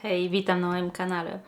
Hej, witam na moim kanale.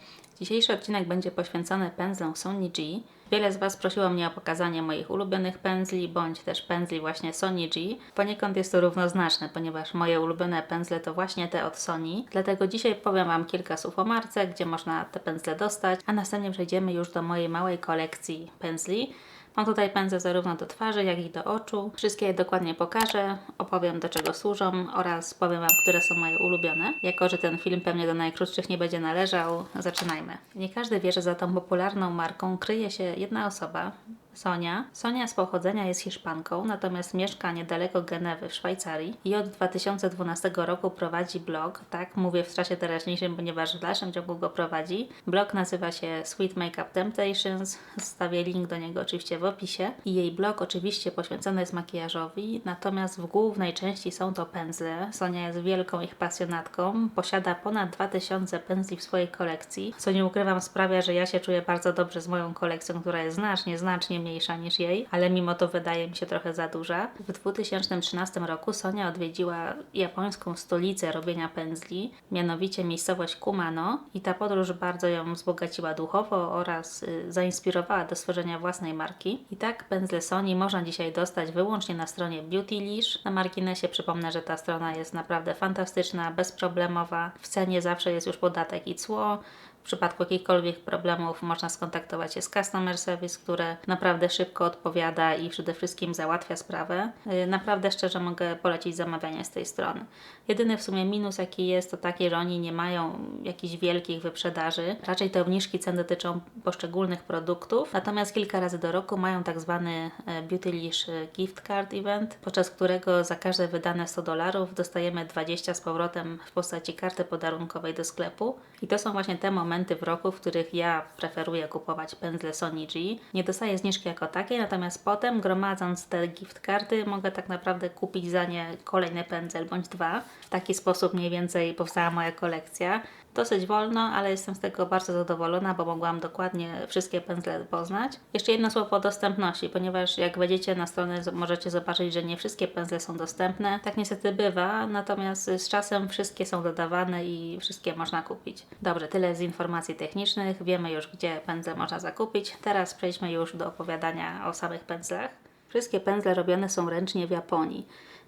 Dzisiejszy odcinek będzie poświęcony pędzlom Sony G. Wiele z Was prosiło mnie o pokazanie moich ulubionych pędzli, bądź też pędzli właśnie Sony G. Poniekąd jest to równoznaczne, ponieważ moje ulubione pędzle to właśnie te od Sony. Dlatego dzisiaj powiem Wam kilka słów o marce, gdzie można te pędzle dostać, a następnie przejdziemy już do mojej małej kolekcji pędzli. Mam tutaj pędzle zarówno do twarzy, jak i do oczu. Wszystkie je dokładnie pokażę, opowiem do czego służą oraz powiem Wam, które są moje ulubione. Jako że ten film pewnie do najkrótszych nie będzie należał, zaczynajmy. Nie każdy wie, że za tą popularną marką kryje się jedna osoba, Sonia. Sonia z pochodzenia jest Hiszpanką, natomiast mieszka niedaleko Genewy w Szwajcarii i od 2012 roku prowadzi blog, tak mówię w czasie teraźniejszym, ponieważ w dalszym ciągu go prowadzi. Blog nazywa się Sweet Makeup Temptations, zostawię link do niego oczywiście w opisie i jej blog oczywiście poświęcony jest makijażowi, natomiast w głównej części są to pędzle. Sonia jest wielką ich pasjonatką, posiada ponad 2000 pędzli w swojej kolekcji, co nie ukrywam sprawia, że ja się czuję bardzo dobrze z moją kolekcją, która jest znacznie mniejsza niż jej, ale mimo to wydaje mi się trochę za duża. W 2013 roku Sonia odwiedziła japońską stolicę robienia pędzli, mianowicie miejscowość Kumano, i ta podróż bardzo ją wzbogaciła duchowo oraz zainspirowała do stworzenia własnej marki. I tak pędzle Sony można dzisiaj dostać wyłącznie na stronie Beautylish. Na marginesie przypomnę, że ta strona jest naprawdę fantastyczna, bezproblemowa. W cenie zawsze jest już podatek i cło. W przypadku jakichkolwiek problemów można skontaktować się z Customer Service, które naprawdę szybko odpowiada i przede wszystkim załatwia sprawę. Naprawdę szczerze mogę polecić zamawianie z tej strony. Jedyny w sumie minus jaki jest to taki, że oni nie mają jakichś wielkich wyprzedaży. Raczej te obniżki cen dotyczą poszczególnych produktów. Natomiast kilka razy do roku mają tak zwany Beautylish Gift Card Event, podczas którego za każde wydane $100 dostajemy 20 z powrotem w postaci karty podarunkowej do sklepu. I to są właśnie te momenty w roku, w których ja preferuję kupować pędzle Sony G. Nie dostaję zniżki jako takiej, natomiast potem gromadząc te gift karty mogę tak naprawdę kupić za nie kolejny pędzel bądź dwa. W taki sposób mniej więcej powstała moja kolekcja. Dosyć wolno, ale jestem z tego bardzo zadowolona, bo mogłam dokładnie wszystkie pędzle poznać. Jeszcze jedno słowo o dostępności, ponieważ jak wejdziecie na stronę, możecie zobaczyć, że nie wszystkie pędzle są dostępne. Tak niestety bywa, natomiast z czasem wszystkie są dodawane i wszystkie można kupić. Dobrze, tyle z informacji technicznych. Wiemy już, gdzie pędzle można zakupić. Teraz przejdźmy już do opowiadania o samych pędzlach. Wszystkie pędzle robione są ręcznie w Japonii.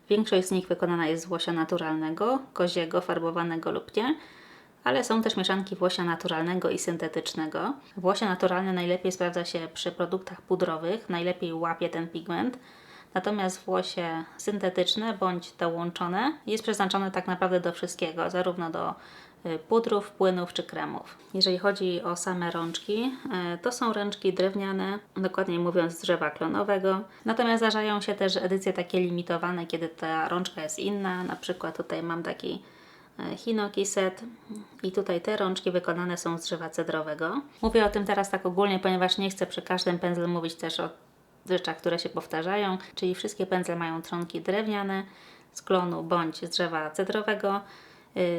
Większość z nich wykonana jest z włosia naturalnego, koziego, farbowanego lub nie, ale są też mieszanki włosia naturalnego i syntetycznego. Włosie naturalne najlepiej sprawdza się przy produktach pudrowych, najlepiej łapie ten pigment. Natomiast włosie syntetyczne bądź dołączone jest przeznaczone tak naprawdę do wszystkiego, zarówno do pudrów, płynów czy kremów. Jeżeli chodzi o same rączki, to są rączki drewniane, dokładniej mówiąc z drzewa klonowego. Natomiast zdarzają się też edycje takie limitowane, kiedy ta rączka jest inna. Na przykład tutaj mam taki Hinoki set i tutaj te rączki wykonane są z drzewa cedrowego. Mówię o tym teraz tak ogólnie, ponieważ nie chcę przy każdym pędzlu mówić też o rzeczach, które się powtarzają, czyli wszystkie pędzle mają trzonki drewniane z klonu bądź z drzewa cedrowego,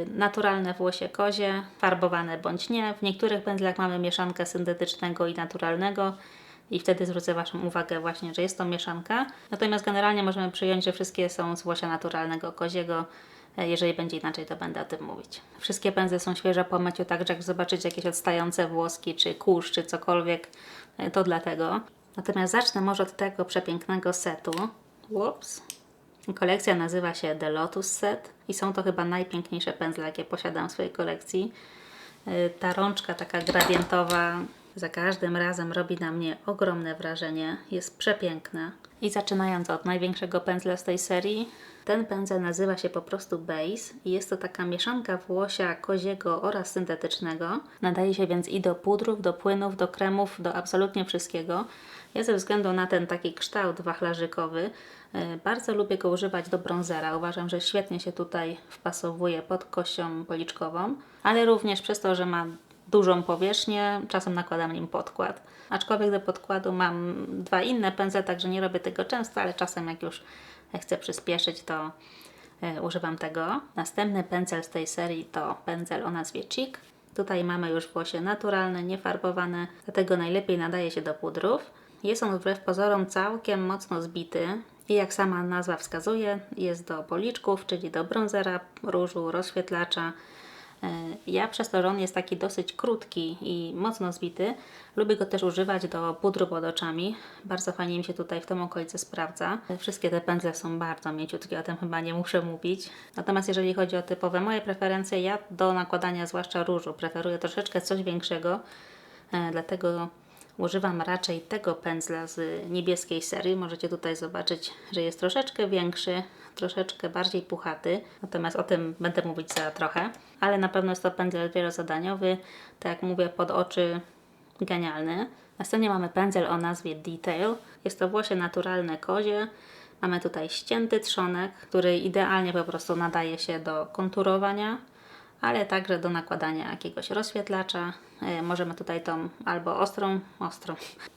naturalne włosie kozie, farbowane bądź nie. W niektórych pędzlach mamy mieszankę syntetycznego i naturalnego i wtedy zwrócę Waszą uwagę właśnie, że jest to mieszanka. Natomiast generalnie możemy przyjąć, że wszystkie są z włosia naturalnego koziego. Jeżeli będzie inaczej, to będę o tym mówić. Wszystkie pędzle są świeże po myciu, także jak zobaczycie jakieś odstające włoski, czy kurz, czy cokolwiek, to dlatego. Natomiast zacznę może od tego przepięknego setu. Whoops. Kolekcja nazywa się The Lotus Set i są to chyba najpiękniejsze pędzle, jakie posiadam w swojej kolekcji. Ta rączka taka gradientowa za każdym razem robi na mnie ogromne wrażenie. Jest przepiękna. I zaczynając od największego pędzla z tej serii, ten pędzel nazywa się po prostu Base i jest to taka mieszanka włosia koziego oraz syntetycznego. Nadaje się więc i do pudrów, do płynów, do kremów, do absolutnie wszystkiego. Ja ze względu na ten taki kształt wachlarzykowy bardzo lubię go używać do bronzera. Uważam, że świetnie się tutaj wpasowuje pod kością policzkową, ale również przez to, że ma dużą powierzchnię, czasem nakładam nim podkład. Aczkolwiek do podkładu mam dwa inne pędzle, także nie robię tego często, ale czasem jak już chcę przyspieszyć, to używam tego. Następny pędzel z tej serii to pędzel o nazwie Cheek. Tutaj mamy już włosie naturalne, niefarbowane, dlatego najlepiej nadaje się do pudrów. Jest on wbrew pozorom całkiem mocno zbity i jak sama nazwa wskazuje, jest do policzków, czyli do bronzera, różu, rozświetlacza, Ja przez to, że on jest taki dosyć krótki i mocno zbity, lubię go też używać do pudru pod oczami. Bardzo fajnie mi się tutaj w tym okolicy sprawdza. Wszystkie te pędzle są bardzo mięciutkie, o tym chyba nie muszę mówić. Natomiast jeżeli chodzi o typowe moje preferencje, ja do nakładania zwłaszcza różu preferuję troszeczkę coś większego, dlatego używam raczej tego pędzla z niebieskiej serii. Możecie tutaj zobaczyć, że jest troszeczkę większy, troszeczkę bardziej puchaty. Natomiast o tym będę mówić za trochę. Ale na pewno jest to pędzel wielozadaniowy. Tak jak mówię, pod oczy genialny. Następnie mamy pędzel o nazwie Detail. Jest to włosie naturalne kozie. Mamy tutaj ścięty trzonek, który idealnie po prostu nadaje się do konturowania, ale także do nakładania jakiegoś rozświetlacza. Możemy tutaj tą albo ostrą,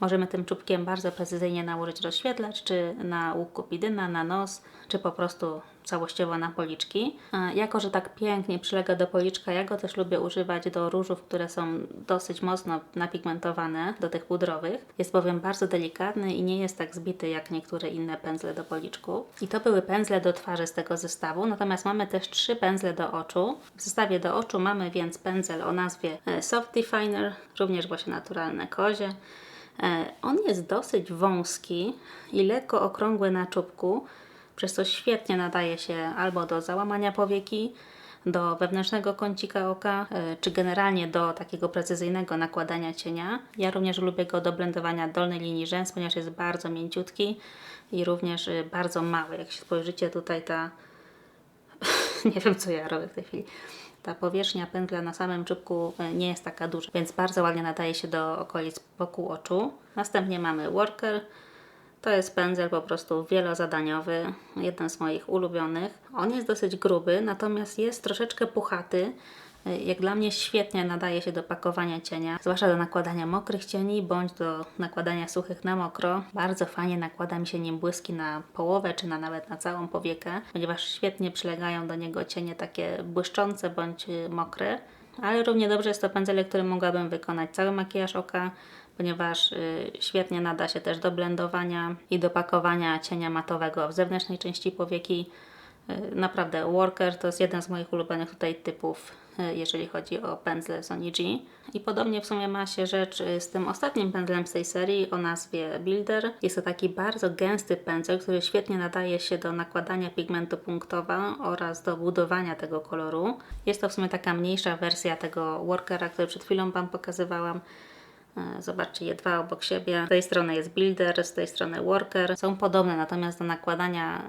możemy tym czubkiem bardzo precyzyjnie nałożyć rozświetlacz, czy na łuk kupidyna, na nos, czy po prostu całościowo na policzki. Jako że tak pięknie przylega do policzka, ja go też lubię używać do różów, które są dosyć mocno napigmentowane, do tych pudrowych. Jest bowiem bardzo delikatny i nie jest tak zbity jak niektóre inne pędzle do policzku. I to były pędzle do twarzy z tego zestawu, natomiast mamy też 3 pędzle do oczu. W zestawie do oczu mamy więc pędzel o nazwie Soft Definer, również właśnie naturalne kozie. On jest dosyć wąski i lekko okrągły na czubku, przez co świetnie nadaje się albo do załamania powieki, do wewnętrznego kącika oka, czy generalnie do takiego precyzyjnego nakładania cienia. Ja również lubię go do blendowania dolnej linii rzęs, ponieważ jest bardzo mięciutki i również bardzo mały. Jak się spojrzycie tutaj nie wiem co ja robię w tej chwili. Ta powierzchnia pędzla na samym czubku nie jest taka duża, więc bardzo ładnie nadaje się do okolic wokół oczu. Następnie mamy Worker. To jest pędzel po prostu wielozadaniowy, jeden z moich ulubionych. On jest dosyć gruby, natomiast jest troszeczkę puchaty. Jak dla mnie świetnie nadaje się do pakowania cienia, zwłaszcza do nakładania mokrych cieni, bądź do nakładania suchych na mokro. Bardzo fajnie nakłada mi się nim błyski na połowę, czy nawet na całą powiekę, ponieważ świetnie przylegają do niego cienie takie błyszczące, bądź mokre. Ale równie dobrze jest to pędzelek, którym mogłabym wykonać cały makijaż oka, ponieważ świetnie nada się też do blendowania i do pakowania cienia matowego w zewnętrznej części powieki. Naprawdę Worker to jest jeden z moich ulubionych tutaj typów, jeżeli chodzi o pędzle Sony G. I podobnie w sumie ma się rzecz z tym ostatnim pędzlem z tej serii o nazwie Builder. Jest to taki bardzo gęsty pędzel, który świetnie nadaje się do nakładania pigmentu punktowa oraz do budowania tego koloru. Jest to w sumie taka mniejsza wersja tego Workera, który przed chwilą Wam pokazywałam. Zobaczcie je dwa obok siebie. Z tej strony jest Builder, z tej strony Worker. Są podobne, natomiast do nakładania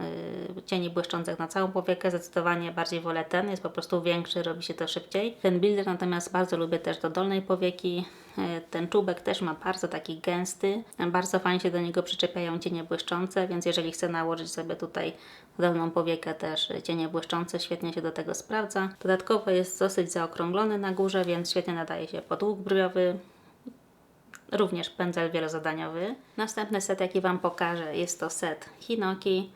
cieni błyszczących na całą powiekę zdecydowanie bardziej wolę ten. Jest po prostu większy, robi się to szybciej. Ten Builder natomiast bardzo lubię też do dolnej powieki. Ten czubek też ma bardzo taki gęsty. Bardzo fajnie się do niego przyczepiają cienie błyszczące, więc jeżeli chcę nałożyć sobie tutaj dolną powiekę też cienie błyszczące, świetnie się do tego sprawdza. Dodatkowo jest dosyć zaokrąglony na górze, więc świetnie nadaje się pod łuk brwiowy. Również pędzel wielozadaniowy. Następny set, jaki Wam pokażę, jest to set Hinoki.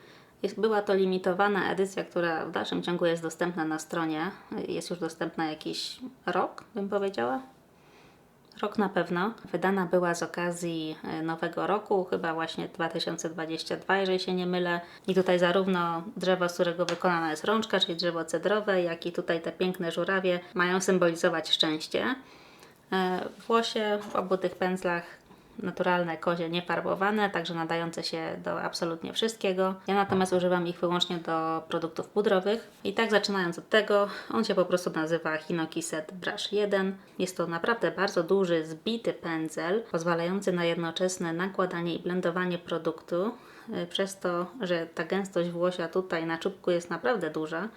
Była to limitowana edycja, która w dalszym ciągu jest dostępna na stronie. Jest już dostępna jakiś rok, bym powiedziała. Rok na pewno. Wydana była z okazji nowego roku, chyba właśnie 2022, jeżeli się nie mylę. I tutaj zarówno drzewo, z którego wykonana jest rączka, czyli drzewo cedrowe, jak i tutaj te piękne żurawie mają symbolizować szczęście. Włosie w obu tych pędzlach naturalne kozie, niefarbowane, także nadające się do absolutnie wszystkiego. Ja natomiast używam ich wyłącznie do produktów pudrowych. I tak zaczynając od tego, on się po prostu nazywa Hinoki Set Brush 1. Jest to naprawdę bardzo duży, zbity pędzel, pozwalający na jednoczesne nakładanie i blendowanie produktu, przez to, że ta gęstość włosia tutaj na czubku jest naprawdę duża.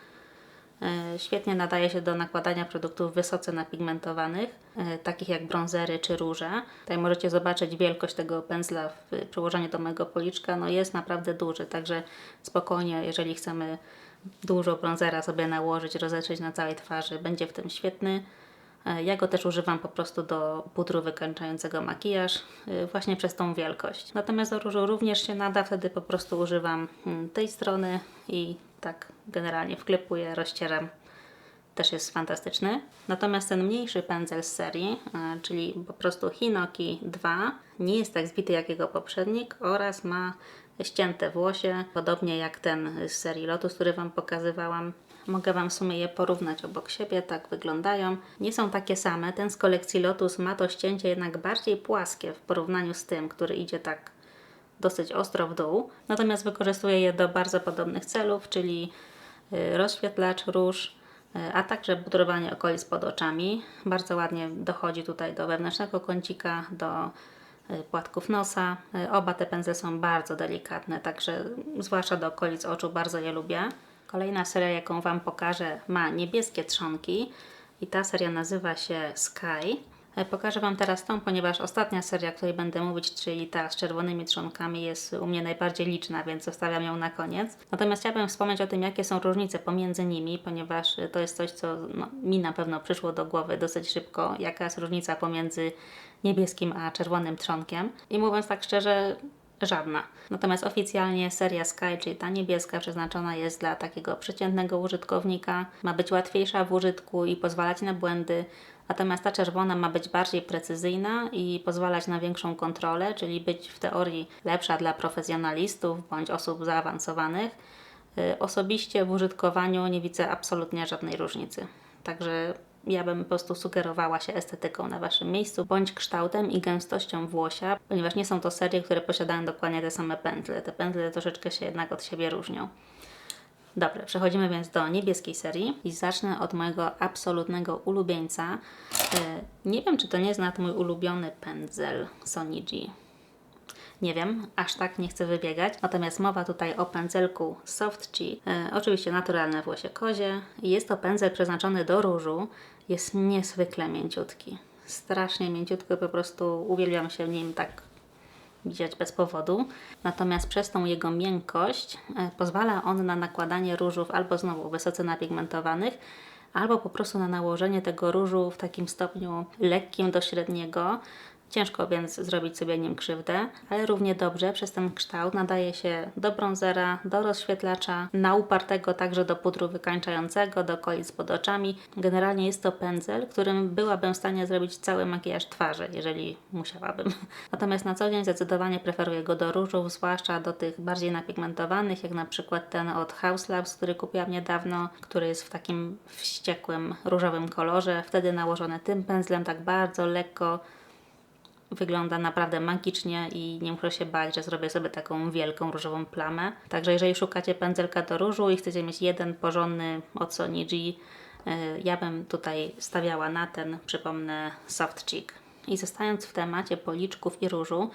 Świetnie nadaje się do nakładania produktów wysoce napigmentowanych, takich jak brązery czy róże. Tutaj możecie zobaczyć wielkość tego pędzla w przyłożeniu do mojego policzka. No jest naprawdę duży, także spokojnie, jeżeli chcemy dużo brązera sobie nałożyć, rozetrzeć na całej twarzy, będzie w tym świetny. Ja go też używam po prostu do pudru wykańczającego makijaż, właśnie przez tą wielkość. Natomiast do różu również się nada, wtedy po prostu używam tej strony i tak generalnie wklepuję, rozcieram. Też jest fantastyczny. Natomiast ten mniejszy pędzel z serii, czyli po prostu Hinoki 2, nie jest tak zbity jak jego poprzednik oraz ma ścięte włosie, podobnie jak ten z serii Lotus, który Wam pokazywałam. Mogę Wam w sumie je porównać obok siebie, tak wyglądają. Nie są takie same, ten z kolekcji Lotus ma to ścięcie jednak bardziej płaskie w porównaniu z tym, który idzie tak dosyć ostro w dół. Natomiast wykorzystuję je do bardzo podobnych celów, czyli rozświetlacz, róż, a także pudrowanie okolic pod oczami. Bardzo ładnie dochodzi tutaj do wewnętrznego kącika, do płatków nosa. Oba te pędzle są bardzo delikatne, także zwłaszcza do okolic oczu bardzo je lubię. Kolejna seria, jaką Wam pokażę, ma niebieskie trzonki i ta seria nazywa się Sky. Pokażę Wam teraz tą, ponieważ ostatnia seria, o której będę mówić, czyli ta z czerwonymi trzonkami, jest u mnie najbardziej liczna, więc zostawiam ją na koniec. Natomiast chciałabym wspomnieć o tym, jakie są różnice pomiędzy nimi, ponieważ to jest coś, co mi na pewno przyszło do głowy dosyć szybko, jaka jest różnica pomiędzy niebieskim a czerwonym trzonkiem. I mówiąc tak szczerze, żadna. Natomiast oficjalnie seria Sky, czyli ta niebieska, przeznaczona jest dla takiego przeciętnego użytkownika. Ma być łatwiejsza w użytku i pozwalać na błędy. Natomiast ta czerwona ma być bardziej precyzyjna i pozwalać na większą kontrolę, czyli być w teorii lepsza dla profesjonalistów bądź osób zaawansowanych. Osobiście w użytkowaniu nie widzę absolutnie żadnej różnicy. Także ja bym po prostu sugerowała się estetyką na Waszym miejscu, bądź kształtem i gęstością włosia, ponieważ nie są to serie, które posiadają dokładnie te same pędzle. Te pędzle troszeczkę się jednak od siebie różnią. Dobra, przechodzimy więc do niebieskiej serii i zacznę od mojego absolutnego ulubieńca. Nie wiem, czy to nie jest nawet mój ulubiony pędzel Sony G. Nie wiem, aż tak nie chcę wybiegać. Natomiast mowa tutaj o pędzelku Soft G. Oczywiście naturalne włosie kozie. Jest to pędzel przeznaczony do różu. Jest niezwykle mięciutki. Strasznie mięciutko, po prostu uwielbiam się nim tak widzieć bez powodu. Natomiast przez tą jego miękkość pozwala on na nakładanie różów albo znowu wysoce napigmentowanych, albo po prostu na nałożenie tego różu w takim stopniu lekkim do średniego. Ciężko więc zrobić sobie nim krzywdę, ale równie dobrze przez ten kształt nadaje się do brązera, do rozświetlacza, na upartego także do pudru wykańczającego, do okolic pod oczami. Generalnie jest to pędzel, którym byłabym w stanie zrobić cały makijaż twarzy, jeżeli musiałabym. Natomiast na co dzień zdecydowanie preferuję go do różów, zwłaszcza do tych bardziej napigmentowanych, jak na przykład ten od Haus Labs, który kupiłam niedawno, który jest w takim wściekłym, różowym kolorze. Wtedy nałożony tym pędzlem tak bardzo lekko, wygląda naprawdę magicznie i nie muszę się bać, że zrobię sobie taką wielką różową plamę. Także jeżeli szukacie pędzelka do różu i chcecie mieć jeden porządny od Sony G, ja bym tutaj stawiała na ten, przypomnę, Soft Cheek. I zostając w temacie policzków i różu,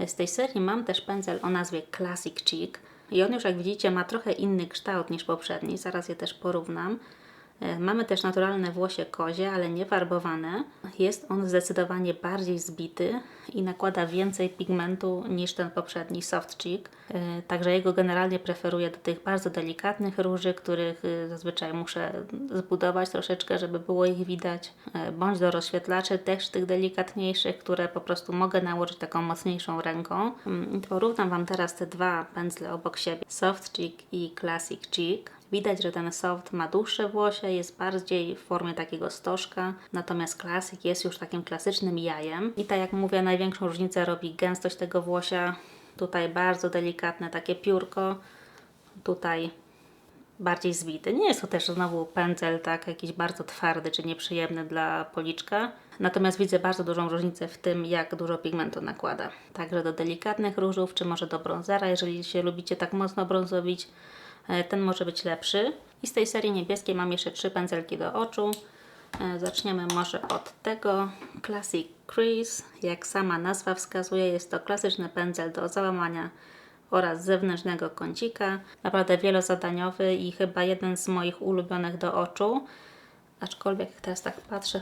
z tej serii mam też pędzel o nazwie Classic Cheek. I on już, jak widzicie, ma trochę inny kształt niż poprzedni. Zaraz je też porównam. Mamy też naturalne włosie kozie, ale nie farbowane. Jest on zdecydowanie bardziej zbity i nakłada więcej pigmentu niż ten poprzedni Soft Cheek. Także jego generalnie preferuję do tych bardzo delikatnych róży, których zazwyczaj muszę zbudować troszeczkę, żeby było ich widać. Bądź do rozświetlaczy też tych delikatniejszych, które po prostu mogę nałożyć taką mocniejszą ręką. Porównam Wam teraz te dwa pędzle obok siebie. Soft Cheek i Classic Cheek. Widać, że ten Soft ma dłuższe włosie, jest bardziej w formie takiego stożka, natomiast Classic jest już takim klasycznym jajem. I tak jak mówię, największą różnicę robi gęstość tego włosia. Tutaj bardzo delikatne takie piórko, tutaj bardziej zbity. Nie jest to też znowu pędzel tak jakiś bardzo twardy czy nieprzyjemny dla policzka. Natomiast widzę bardzo dużą różnicę w tym, jak dużo pigmentu nakłada. Także do delikatnych różów, czy może do brązera, jeżeli się lubicie tak mocno brązowić, ten może być lepszy. I z tej serii niebieskiej mam jeszcze 3 pędzelki do oczu. Zaczniemy może od tego. Classic Crease. Jak sama nazwa wskazuje, jest to klasyczny pędzel do załamania oraz zewnętrznego kącika. Naprawdę wielozadaniowy i chyba jeden z moich ulubionych do oczu. Aczkolwiek teraz tak patrzę,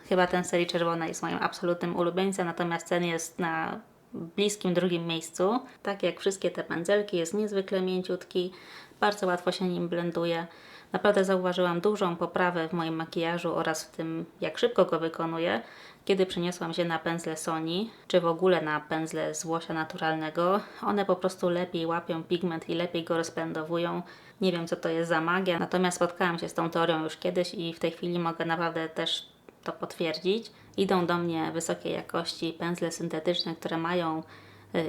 chyba ten serii czerwona jest moim absolutnym ulubieńcem, natomiast ten jest na bliskim drugim miejscu. Tak jak wszystkie te pędzelki, jest niezwykle mięciutki, bardzo łatwo się nim blenduje. Naprawdę zauważyłam dużą poprawę w moim makijażu oraz w tym, jak szybko go wykonuję, kiedy przeniosłam się na pędzle Sony, czy w ogóle na pędzle z włosia naturalnego. One po prostu lepiej łapią pigment i lepiej go rozpędowują. Nie wiem, co to jest za magia, natomiast spotkałam się z tą teorią już kiedyś i w tej chwili mogę naprawdę też to potwierdzić. Idą do mnie wysokiej jakości pędzle syntetyczne, które mają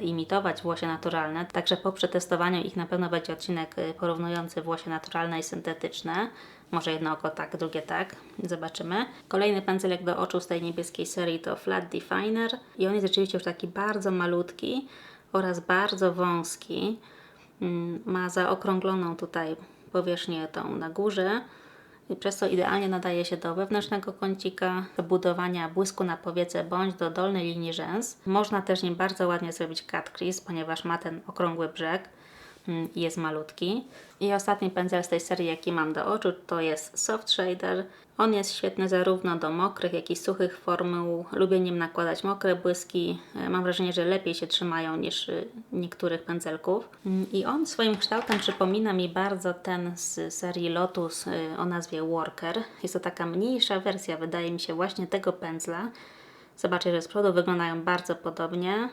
imitować włosie naturalne, także po przetestowaniu ich na pewno będzie odcinek porównujący włosie naturalne i syntetyczne. Może jedno oko tak, drugie tak. Zobaczymy. Kolejny pędzelek do oczu z tej niebieskiej serii to Flat Definer i on jest rzeczywiście już taki bardzo malutki oraz bardzo wąski. Ma zaokrągloną tutaj powierzchnię tą na górze, i przez co idealnie nadaje się do wewnętrznego kącika, do budowania błysku na powiece bądź do dolnej linii rzęs. Można też nim bardzo ładnie zrobić cut crease, ponieważ ma ten okrągły brzeg i jest malutki. I ostatni pędzel z tej serii, jaki mam do oczu, to jest Soft Shader. On jest świetny zarówno do mokrych, jak i suchych formuł. Lubię nim nakładać mokre błyski. Mam wrażenie, że lepiej się trzymają niż niektórych pędzelków. I on swoim kształtem przypomina mi bardzo ten z serii Lotus o nazwie Worker. Jest to taka mniejsza wersja, wydaje mi się, właśnie tego pędzla. Zobaczcie, że z przodu wyglądają bardzo podobnie.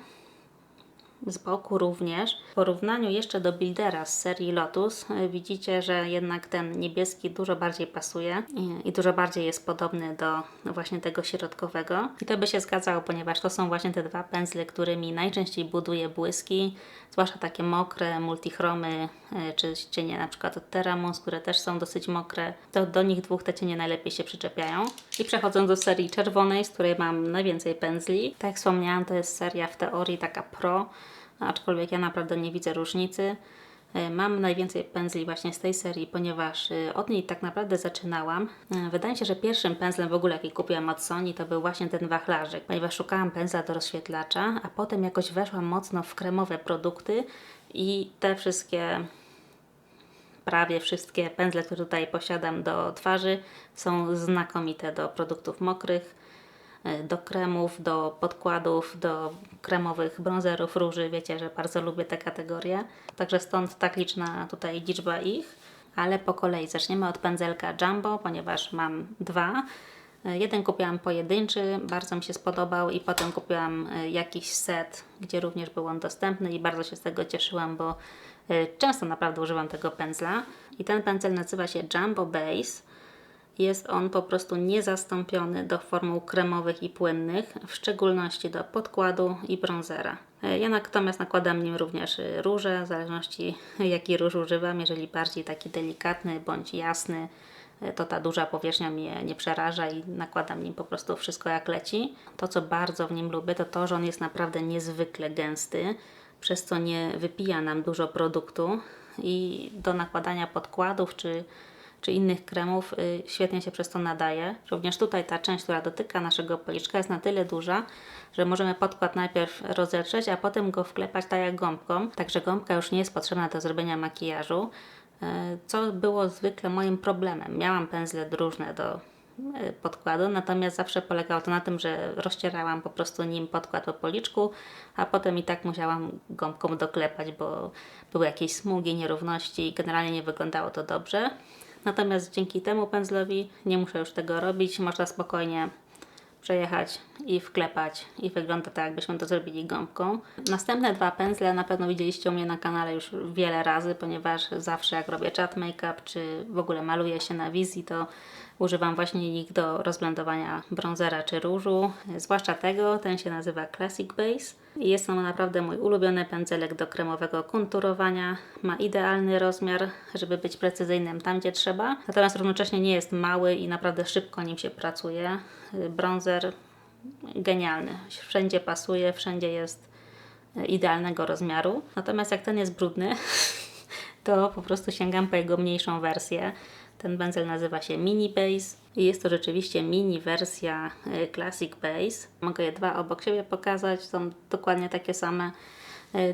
Z boku również. W porównaniu jeszcze do Buildera z serii Lotus widzicie, że jednak ten niebieski dużo bardziej pasuje i dużo bardziej jest podobny do właśnie tego środkowego. I to by się zgadzało, ponieważ to są właśnie te dwa pędzle, którymi najczęściej buduję błyski, zwłaszcza takie mokre, multichromy, czy cienie na przykład od Theramus, które też są dosyć mokre. To do nich dwóch te cienie najlepiej się przyczepiają. I przechodząc do serii czerwonej, z której mam najwięcej pędzli. Tak jak wspomniałam, to jest seria w teorii taka pro, aczkolwiek ja naprawdę nie widzę różnicy. Mam najwięcej pędzli właśnie z tej serii, ponieważ od niej tak naprawdę zaczynałam. Wydaje mi się, że pierwszym pędzlem w ogóle, jaki kupiłam od Sony, to był właśnie ten wachlarzyk, ponieważ szukałam pędzla do rozświetlacza, a potem jakoś weszłam mocno w kremowe produkty i te wszystkie, prawie wszystkie pędzle, które tutaj posiadam do twarzy, są znakomite do produktów mokrych, do kremów, do podkładów, do kremowych bronzerów, róży. Wiecie, że bardzo lubię te kategorie. Także stąd tak liczna tutaj liczba ich. Ale po kolei zaczniemy od pędzelka Jumbo, ponieważ mam dwa. Jeden kupiłam pojedynczy, bardzo mi się spodobał i potem kupiłam jakiś set, gdzie również był on dostępny i bardzo się z tego cieszyłam, bo często naprawdę używam tego pędzla. I ten pędzel nazywa się Jumbo Base. Jest on po prostu niezastąpiony do formuł kremowych i płynnych, w szczególności do podkładu i bronzera. Ja natomiast nakładam nim również róże, w zależności jaki róż używam. Jeżeli bardziej taki delikatny bądź jasny, to ta duża powierzchnia mnie nie przeraża i nakładam nim po prostu wszystko jak leci. To, co bardzo w nim lubię, to to, że on jest naprawdę niezwykle gęsty, przez co nie wypija nam dużo produktu i do nakładania podkładów czy innych kremów świetnie się przez to nadaje. Również tutaj ta część, która dotyka naszego policzka, jest na tyle duża, że możemy podkład najpierw rozetrzeć, a potem go wklepać tak jak gąbką. Także gąbka już nie jest potrzebna do zrobienia makijażu, co było zwykle moim problemem. Miałam pędzle różne do podkładu, natomiast zawsze polegało to na tym, że rozcierałam po prostu nim podkład po policzku, a potem i tak musiałam gąbką doklepać, bo były jakieś smugi, nierówności i generalnie nie wyglądało to dobrze. Natomiast dzięki temu pędzlowi nie muszę już tego robić, można spokojnie przejechać i wklepać i wygląda tak, jakbyśmy to zrobili gąbką. Następne dwa pędzle na pewno widzieliście u mnie na kanale już wiele razy, ponieważ zawsze jak robię chat make-up czy w ogóle maluję się na wizji, to używam właśnie ich do rozblendowania bronzera czy różu, zwłaszcza tego. Ten się nazywa Classic Base i jest on naprawdę mój ulubiony pędzelek do kremowego konturowania. Ma idealny rozmiar, żeby być precyzyjnym tam, gdzie trzeba, natomiast równocześnie nie jest mały i naprawdę szybko nim się pracuje. Bronzer genialny, wszędzie pasuje, wszędzie jest idealnego rozmiaru, natomiast jak ten jest brudny, to po prostu sięgam po jego mniejszą wersję. Ten pędzel nazywa się Mini Base i jest to rzeczywiście mini wersja Classic Base. Mogę je dwa obok siebie pokazać, są dokładnie takie same.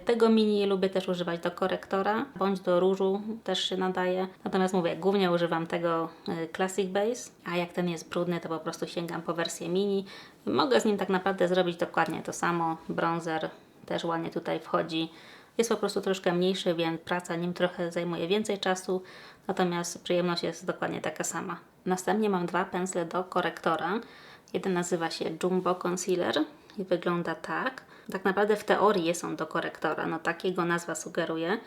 Tego mini lubię też używać do korektora bądź do różu, też się nadaje. Natomiast mówię, głównie używam tego Classic Base, a jak ten jest brudny, to po prostu sięgam po wersję mini. Mogę z nim tak naprawdę zrobić dokładnie to samo. Bronzer też ładnie tutaj wchodzi. Jest po prostu troszkę mniejszy, więc praca nim trochę zajmuje więcej czasu, natomiast przyjemność jest dokładnie taka sama. Następnie mam dwa pędzle do korektora. Jeden nazywa się Jumbo Concealer i wygląda tak. Tak naprawdę w teorii jest on do korektora, no takiego nazwa sugeruje.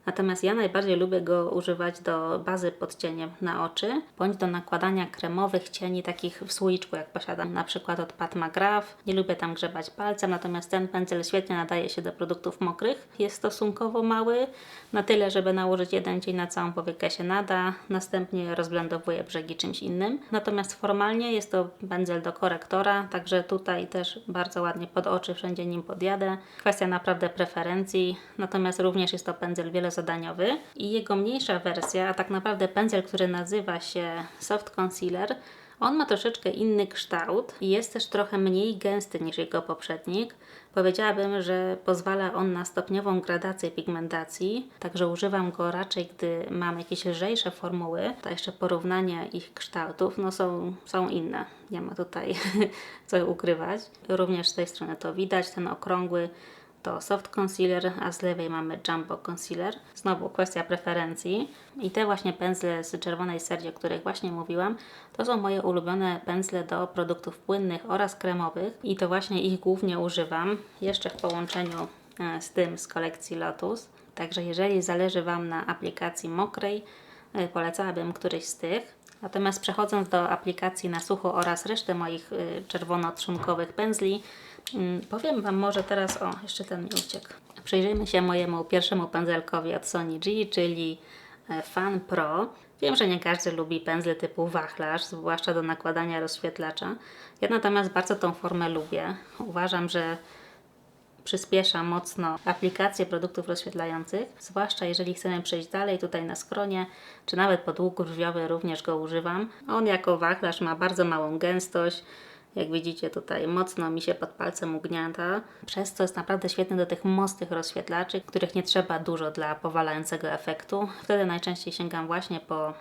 Natomiast ja najbardziej lubię go używać do bazy pod cieniem na oczy, bądź do nakładania kremowych cieni takich w słoiczku, jak posiadam na przykład od Pat McGrath. Nie lubię tam grzebać palcem, natomiast ten pędzel świetnie nadaje się do produktów mokrych. Jest stosunkowo mały, na tyle, żeby nałożyć jeden cień na całą powiekę się nada, następnie rozblendowuję brzegi czymś innym. Natomiast formalnie jest to pędzel do korektora, także tutaj też bardzo ładnie pod oczy, wszędzie nim podjadę. Kwestia naprawdę preferencji, natomiast również jest to pędzel wielozadaniowy i jego mniejsza wersja, a tak naprawdę pędzel, który nazywa się Soft Concealer, on ma troszeczkę inny kształt i jest też trochę mniej gęsty niż jego poprzednik. Powiedziałabym, że pozwala on na stopniową gradację pigmentacji, także używam go raczej, gdy mam jakieś lżejsze formuły. To jeszcze porównanie ich kształtów, no są inne. Nie ma tutaj co ukrywać. Również z tej strony to widać, ten okrągły to Soft Concealer, a z lewej mamy Jumbo Concealer. Znowu kwestia preferencji. I te właśnie pędzle z czerwonej serii, o których właśnie mówiłam, to są moje ulubione pędzle do produktów płynnych oraz kremowych i to właśnie ich głównie używam, jeszcze w połączeniu z tym z kolekcji Lotus. Także jeżeli zależy Wam na aplikacji mokrej, polecałabym któryś z tych. Natomiast przechodząc do aplikacji na sucho oraz reszty moich czerwono-trzonkowych pędzli, powiem Wam może teraz, jeszcze ten mi uciekł. Przyjrzyjmy się mojemu pierwszemu pędzelkowi od Sony G, czyli Fan Pro. Wiem, że nie każdy lubi pędzle typu wachlarz, zwłaszcza do nakładania rozświetlacza. Ja natomiast bardzo tą formę lubię. Uważam, że przyspiesza mocno aplikację produktów rozświetlających, zwłaszcza jeżeli chcemy przejść dalej tutaj na skronie, czy nawet pod łuk brwiowy również go używam. On jako wachlarz ma bardzo małą gęstość, jak widzicie tutaj mocno mi się pod palcem ugniata, przez co jest naprawdę świetny do tych mocnych rozświetlaczy, których nie trzeba dużo dla powalającego efektu. Wtedy najczęściej sięgam właśnie po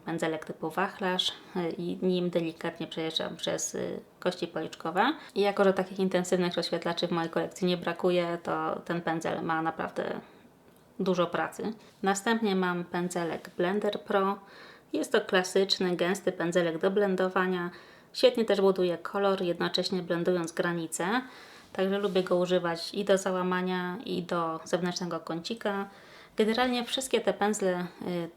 pędzelek typu wachlarz i nim delikatnie przejeżdżam przez kości policzkowe. I jako, że takich intensywnych rozświetlaczy w mojej kolekcji nie brakuje, to ten pędzel ma naprawdę dużo pracy. Następnie mam pędzelek Blender Pro. Jest to klasyczny, gęsty pędzelek do blendowania. Świetnie też buduje kolor, jednocześnie blendując granice. Także lubię go używać i do załamania, i do zewnętrznego kącika. Generalnie wszystkie te pędzle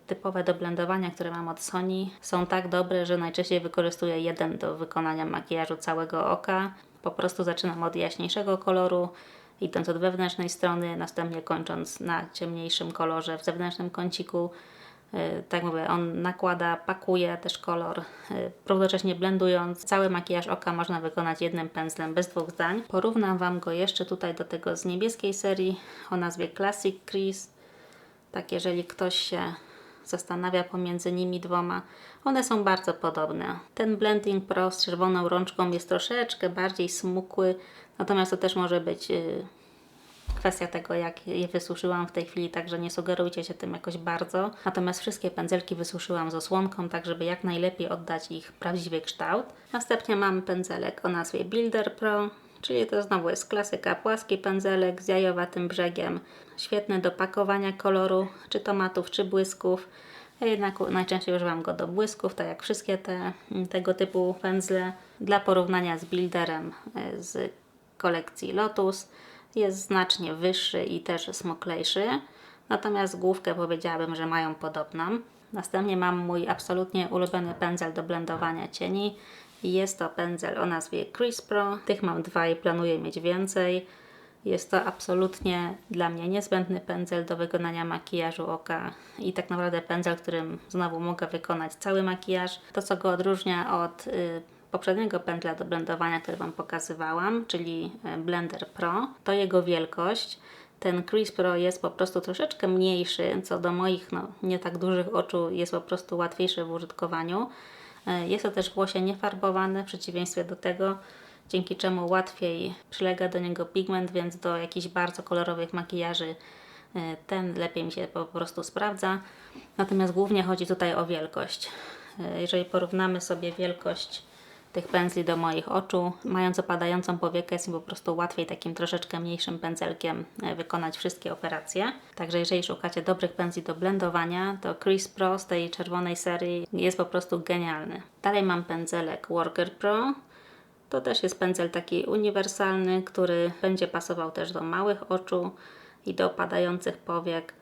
typowe do blendowania, które mam od Sony, są tak dobre, że najczęściej wykorzystuję jeden do wykonania makijażu całego oka. Po prostu zaczynam od jaśniejszego koloru, idąc od wewnętrznej strony, następnie kończąc na ciemniejszym kolorze w zewnętrznym kąciku. Tak mówię, on nakłada, pakuje też kolor, równocześnie blendując. Cały makijaż oka można wykonać jednym pędzlem, bez dwóch zdań. Porównam Wam go jeszcze tutaj do tego z niebieskiej serii o nazwie Classic Crease. Tak, jeżeli ktoś się zastanawia pomiędzy nimi dwoma, one są bardzo podobne. Ten Blending Pro z czerwoną rączką jest troszeczkę bardziej smukły, natomiast to też może być kwestia tego, jak je wysuszyłam w tej chwili, także nie sugerujcie się tym jakoś bardzo. Natomiast wszystkie pędzelki wysuszyłam z osłonką, tak żeby jak najlepiej oddać ich prawdziwy kształt. Następnie mam pędzelek o nazwie Builder Pro, czyli to znowu jest klasyka, płaski pędzelek z jajowatym brzegiem. Świetny do pakowania koloru, czy tomatów, czy błysków. Ja jednak najczęściej używam go do błysków, tak jak wszystkie tego typu pędzle. Dla porównania z Builderem z kolekcji Lotus jest znacznie wyższy i też smoklejszy, natomiast główkę powiedziałabym, że mają podobną. Następnie mam mój absolutnie ulubiony pędzel do blendowania cieni i jest to pędzel o nazwie Crease Pro. Tych mam dwa i planuję mieć więcej. Jest to absolutnie dla mnie niezbędny pędzel do wykonania makijażu oka i tak naprawdę pędzel, którym znowu mogę wykonać cały makijaż. To, co go odróżnia od poprzedniego pędzla do blendowania, który Wam pokazywałam, czyli Blender Pro, to jego wielkość. Ten Crease Pro jest po prostu troszeczkę mniejszy, co do moich nie tak dużych oczu jest po prostu łatwiejszy w użytkowaniu. Jest to też włosie niefarbowany, w przeciwieństwie do tego, dzięki czemu łatwiej przylega do niego pigment, więc do jakichś bardzo kolorowych makijaży ten lepiej mi się po prostu sprawdza. Natomiast głównie chodzi tutaj o wielkość. Jeżeli porównamy sobie wielkość tych pędzli do moich oczu, mając opadającą powiekę, jest mi po prostu łatwiej takim troszeczkę mniejszym pędzelkiem wykonać wszystkie operacje. Także jeżeli szukacie dobrych pędzli do blendowania, to Crease Pro z tej czerwonej serii jest po prostu genialny. Dalej mam pędzelek Worker Pro. To też jest pędzel taki uniwersalny, który będzie pasował też do małych oczu i do opadających powiek.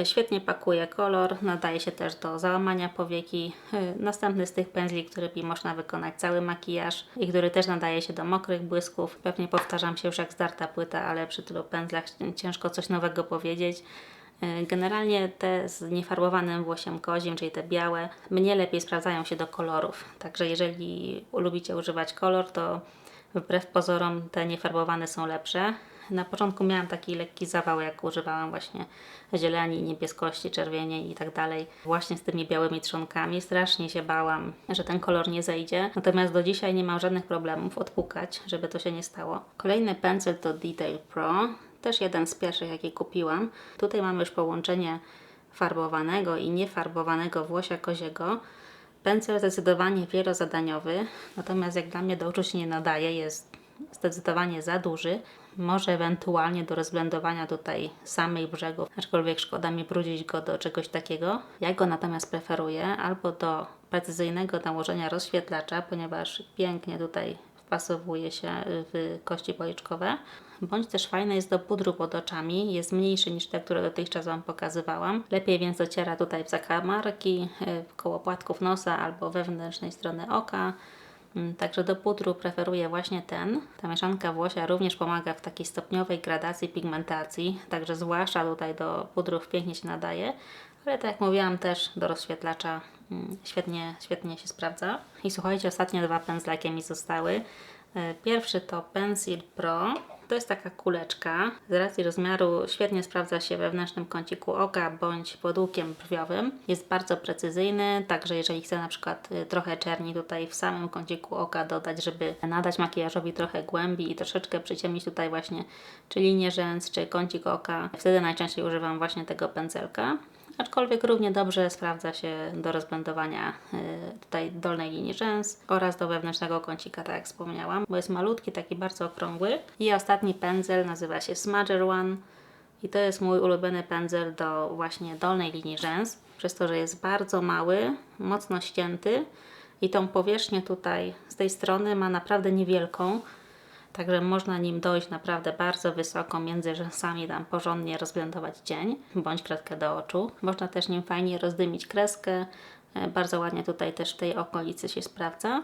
Świetnie pakuje kolor, nadaje się też do załamania powieki. Następny z tych pędzli, którymi można wykonać cały makijaż i który też nadaje się do mokrych błysków. Pewnie powtarzam się już jak zdarta płyta, ale przy tylu pędzlach ciężko coś nowego powiedzieć. Generalnie te z niefarbowanym włosiem kozim, czyli te białe, mnie lepiej sprawdzają się do kolorów. Także jeżeli lubicie używać kolor, to wbrew pozorom te niefarbowane są lepsze. Na początku miałam taki lekki zawał, jak używałam właśnie zieleni, niebieskości, czerwieni i tak dalej. Właśnie z tymi białymi trzonkami. Strasznie się bałam, że ten kolor nie zejdzie. Natomiast do dzisiaj nie mam żadnych problemów odpukać, żeby to się nie stało. Kolejny pędzel to Detail Pro. Też jeden z pierwszych, jaki kupiłam. Tutaj mamy już połączenie farbowanego i niefarbowanego włosia koziego. Pędzel zdecydowanie wielozadaniowy, natomiast jak dla mnie do oczu się nie nadaje, jest zdecydowanie za duży. Może ewentualnie do rozblendowania tutaj samych brzegów, aczkolwiek szkoda mi brudzić go do czegoś takiego. Ja go natomiast preferuję albo do precyzyjnego nałożenia rozświetlacza, ponieważ pięknie tutaj wpasowuje się w kości policzkowe, bądź też fajny jest do pudru pod oczami, jest mniejszy niż te, które dotychczas Wam pokazywałam. Lepiej więc dociera tutaj w zakamarki, koło płatków nosa albo wewnętrznej strony oka. Także do pudru preferuję właśnie ten. Ta mieszanka włosia również pomaga w takiej stopniowej gradacji pigmentacji, także zwłaszcza tutaj do pudrów pięknie się nadaje, ale tak jak mówiłam też do rozświetlacza świetnie się sprawdza. I słuchajcie, ostatnie dwa pędzle jakie mi zostały. Pierwszy to Pencil Pro. To jest taka kuleczka. Z racji rozmiaru świetnie sprawdza się we wewnętrznym kąciku oka bądź pod łukiem brwiowym. Jest bardzo precyzyjny, także jeżeli chcę na przykład trochę czerni tutaj w samym kąciku oka dodać, żeby nadać makijażowi trochę głębi i troszeczkę przyciemnić tutaj właśnie czy linię rzęs, czy kącik oka, wtedy najczęściej używam właśnie tego pędzelka. Aczkolwiek równie dobrze sprawdza się do rozblendowania tutaj dolnej linii rzęs oraz do wewnętrznego kącika, tak jak wspomniałam, bo jest malutki, taki bardzo okrągły. I ostatni pędzel nazywa się Smudger One i to jest mój ulubiony pędzel do właśnie dolnej linii rzęs, przez to, że jest bardzo mały, mocno ścięty i tą powierzchnię tutaj z tej strony ma naprawdę niewielką. Także można nim dojść naprawdę bardzo wysoko między rzęsami, tam porządnie rozblendować cień bądź kredkę do oczu. Można też nim fajnie rozdymić kreskę. Bardzo ładnie tutaj też w tej okolicy się sprawdza.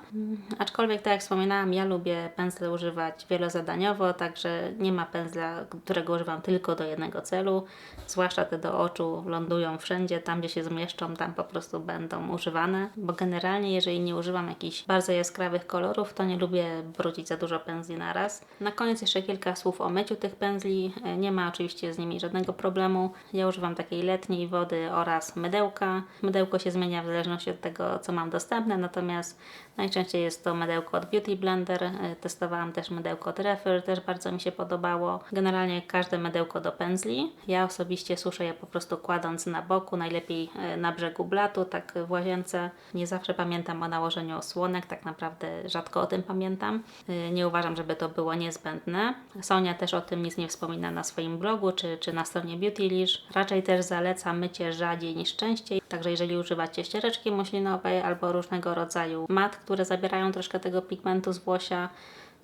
Aczkolwiek tak jak wspominałam, ja lubię pędzle używać wielozadaniowo, także nie ma pędzla, którego używam tylko do jednego celu. Zwłaszcza te do oczu lądują wszędzie, tam gdzie się zmieszczą, tam po prostu będą używane. Bo generalnie jeżeli nie używam jakichś bardzo jaskrawych kolorów, to nie lubię brudzić za dużo pędzli naraz. Na koniec jeszcze kilka słów o myciu tych pędzli. Nie ma oczywiście z nimi żadnego problemu. Ja używam takiej letniej wody oraz mydełka. Mydełko się zmienia w zależności od tego, co mam dostępne, natomiast najczęściej jest to mydełko od Beauty Blender. Testowałam też mydełko od Refill, też bardzo mi się podobało. Generalnie każde mydełko do pędzli. Ja osobiście suszę je po prostu kładąc na boku, najlepiej na brzegu blatu, tak w łazience. Nie zawsze pamiętam o nałożeniu osłonek, tak naprawdę rzadko o tym pamiętam. Nie uważam, żeby to było niezbędne. Sonia też o tym nic nie wspomina na swoim blogu, czy na stronie Beautylish. Raczej też zalecam mycie rzadziej niż częściej, także jeżeli używacie ściereczki muślinowej albo różnego rodzaju mat, które zabierają troszkę tego pigmentu z włosia.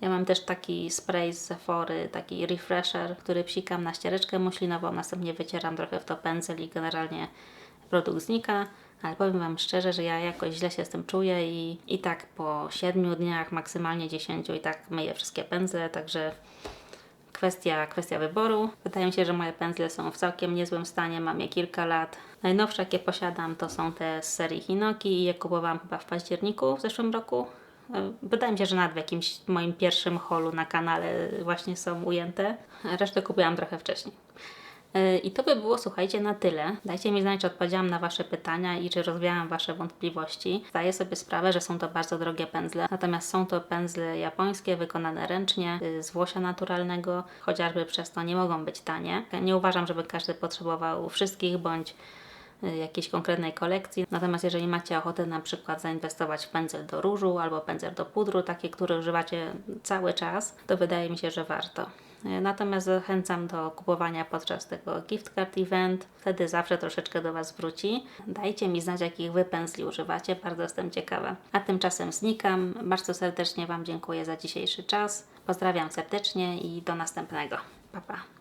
Ja mam też taki spray z Sephory, taki refresher, który psikam na ściereczkę muślinową, następnie wycieram trochę w to pędzel i generalnie produkt znika. Ale powiem Wam szczerze, że ja jakoś źle się z tym czuję i tak po 7 dniach, maksymalnie 10 i tak myję wszystkie pędzle, także kwestia wyboru. Wydaje mi się, że moje pędzle są w całkiem niezłym stanie, mam je kilka lat. Najnowsze jakie posiadam to są te z serii Hinoki i je kupowałam chyba w październiku w zeszłym roku. Wydaje mi się, że nawet w jakimś moim pierwszym haulu na kanale właśnie są ujęte. Resztę kupiłam trochę wcześniej. I to by było, słuchajcie, na tyle. Dajcie mi znać, czy odpowiedziałam na Wasze pytania i czy rozwiałam Wasze wątpliwości. Zdaję sobie sprawę, że są to bardzo drogie pędzle, natomiast są to pędzle japońskie, wykonane ręcznie, z włosia naturalnego, chociażby przez to nie mogą być tanie. Nie uważam, żeby każdy potrzebował wszystkich bądź jakiejś konkretnej kolekcji. Natomiast jeżeli macie ochotę na przykład zainwestować w pędzel do różu albo pędzel do pudru, takie, które używacie cały czas, to wydaje mi się, że warto. Natomiast zachęcam do kupowania podczas tego gift card event. Wtedy zawsze troszeczkę do Was wróci. Dajcie mi znać, jakich Wy pędzli używacie. Bardzo jestem ciekawa. A tymczasem znikam. Bardzo serdecznie Wam dziękuję za dzisiejszy czas. Pozdrawiam serdecznie i do następnego. Pa, pa.